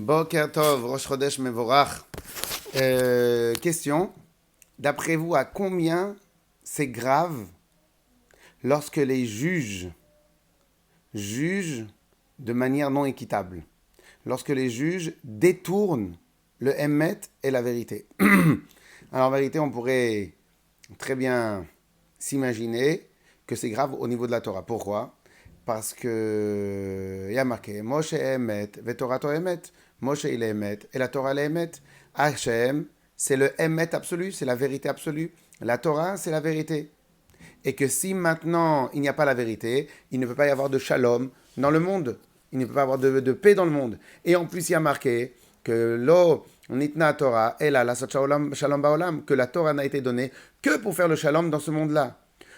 Boker Tov, Rosh Chodesh Mevorach. Question. D'après vous, à combien c'est grave lorsque les juges jugent de manière non équitable? Lorsque les juges détournent le Emmet et la vérité. Alors en vérité, on pourrait très bien s'imaginer que c'est grave au niveau de la Torah. Pourquoi? Parce que il y a marqué Moshe Emet, Vetorato Emet. Moshe il est Emet et la Torah elle est Emet. Hachem, c'est le Emet absolu, c'est la vérité absolue. La Torah, c'est la vérité. Et que si maintenant il n'y a pas la vérité, il ne peut pas y avoir de shalom dans le monde. Il ne peut pas y avoir de paix dans le monde. Et en plus, il y a marqué que lo nitna Torah, et la shalom baolam, que la Torah n'a été donnée que pour faire le shalom dans ce monde-là.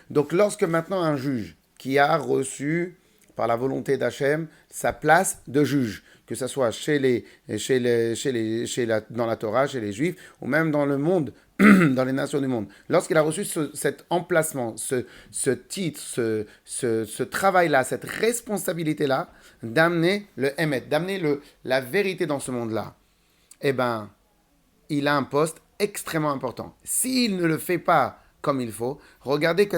Donc lorsque maintenant un juge qui a reçu par la volonté d'Hachem sa place de juge, que ce soit dans la Torah, chez les Juifs, ou même dans le monde, dans les nations du monde. Lorsqu'il a reçu cet emplacement, ce titre, ce travail-là, cette responsabilité-là, d'amener le Emet, d'amener la vérité dans ce monde-là, eh bien, il a un poste extrêmement important. S'il ne le fait pas comme il faut, regardez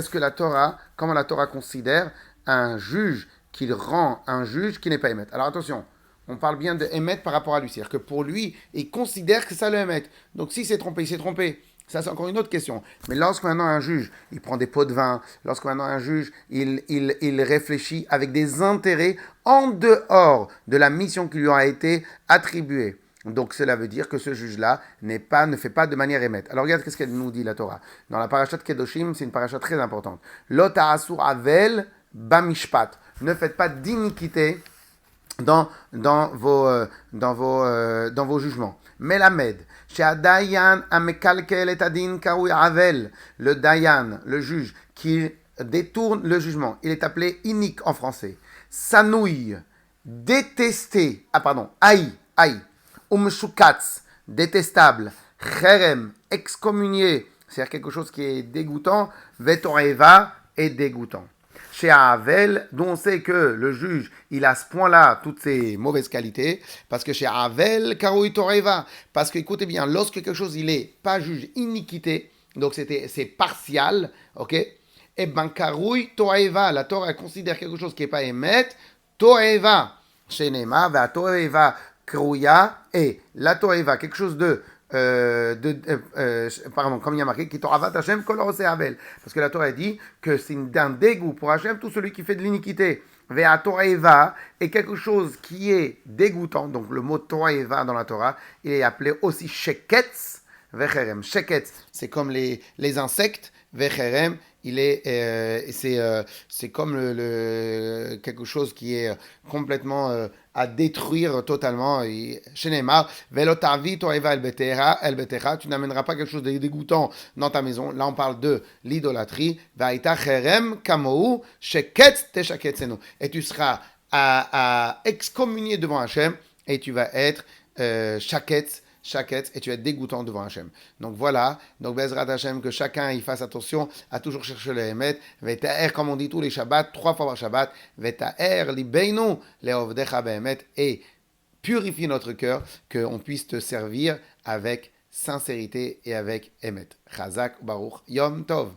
comment la Torah considère un juge qu'il rend un juge qui n'est pas émet. Alors attention, on parle bien de émet par rapport à lui, c'est-à-dire que pour lui, il considère que ça le émet. Donc s'il s'est trompé, il s'est trompé. Ça, c'est encore une autre question. Mais lorsque maintenant un juge, il prend des pots de vin, lorsque maintenant un juge, il réfléchit avec des intérêts en dehors de la mission qui lui a été attribuée. Donc cela veut dire que ce juge-là ne fait pas de manière émette. Alors regarde qu'est-ce qu'elle nous dit la Torah. Dans la parashat Kedoshim, c'est une parashat très importante. Lo ta'asur avel bamishpat. Ne faites pas d'iniquité dans vos jugements. Melamed. Chez Dayan amekalkel et adin karoui avel. Le Dayan, le juge, qui détourne le jugement. Il est appelé inique en français. Sanouille. Détesté. Haï. Umshukatz, détestable, cherem, excommunié, c'est-à-dire quelque chose qui est dégoûtant, vetoreva est dégoûtant. Chez Havel, dont on sait que le juge, il a à ce point-là toutes ses mauvaises qualités, parce que chez Havel, karoui toreva, parce que écoutez bien, lorsque quelque chose, il est pas juge iniquité, donc c'est partial, ok, et ben karoui toreva, la Torah considère quelque chose qui n'est pas émet, toreva, chez Nema, va toreva, Krouya et la Toeva, quelque chose comme il y a marqué, qui t'aura Hachem kolor Havel. Parce que la Torah dit que c'est un dégoût pour Hachem, tout celui qui fait de l'iniquité. Vea Toeva est quelque chose qui est dégoûtant. Donc le mot Toeva dans la Torah, il est appelé aussi Sheketz Vecherem. Sheketz, c'est comme les insectes. Vecherem, c'est comme quelque chose qui est complètement à détruire totalement. Chez Neymar, Velotavi toeva el-betecha, tu n'amèneras pas quelque chose de dégoûtant dans ta maison. Là, on parle de l'idolâtrie. Vaïta cherem kamou sheketz teshaketzenu. Et tu seras à excommunier devant Hachem et tu vas être shaketz, et tu vas être dégoûtant devant Hachem. Donc voilà, donc Bezrat Hachem, que chacun y fasse attention à toujours chercher le Emet, Vetaer, comme on dit tous les Shabbats, 3 fois par Shabbat, Vetaer, libeinu, leovdecha be'emet, et purifie notre cœur, qu'on puisse te servir avec sincérité et avec Emet. Chazak, Baruch, Yom Tov.